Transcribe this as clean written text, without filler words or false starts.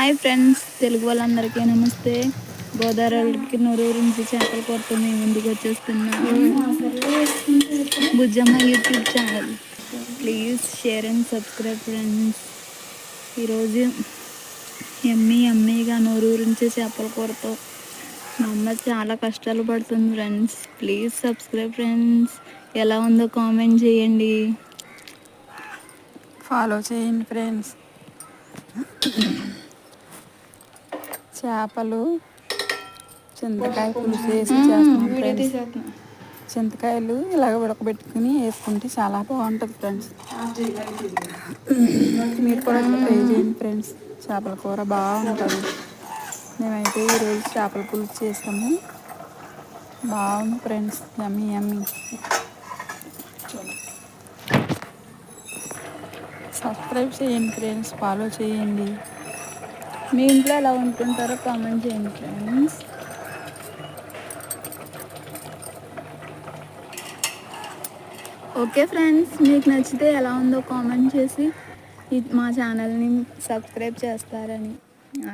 Hi friends, Telugu వాళ్ళందరికీ నమస్తే. గోదావరికి నూరూరు నుంచి చేపల కూరతో మేము ముందుకు వచ్చేస్తున్నాము. Bujjamma YouTube channel, please share and subscribe friends. ఈరోజు ఎమ్మీగా నూరూరు నుంచి చేపల కూరతో మా అమ్మ చాలా కష్టాలు పడుతుంది ఫ్రెండ్స్. Please subscribe friends. ఎలా ఉందో కామెంట్ చేయండి, ఫాలో చేయండి ఫ్రెండ్స్. చేపలు చింతకాయ పులుసు వేసి చేస్తున్నాం ఫ్రెండ్స్. చింతకాయలు ఇలాగ ఉడకబెట్టుకుని వేసుకుంటే చాలా బాగుంటుంది ఫ్రెండ్స్. మీరు కూడా ట్రై చేయండి ఫ్రెండ్స్. చేపల కూర బాగుంటుంది. మేమైతే ఈరోజు చేపల పులుసు చేసాము. బాగుంది ఫ్రెండ్స్, యమ్మీ. సబ్స్క్రైబ్ చేయండి ఫ్రెండ్స్, ఫాలో చేయండి. మీ ఇంట్లో ఎలా ఉంటుంటారో కామెంట్ చేయండి ఫ్రెండ్స్. ఓకే ఫ్రెండ్స్, మీకు నచ్చితే ఎలా ఉందో కామెంట్ చేసి మా ఛానల్ని సబ్స్క్రైబ్ చేస్తారని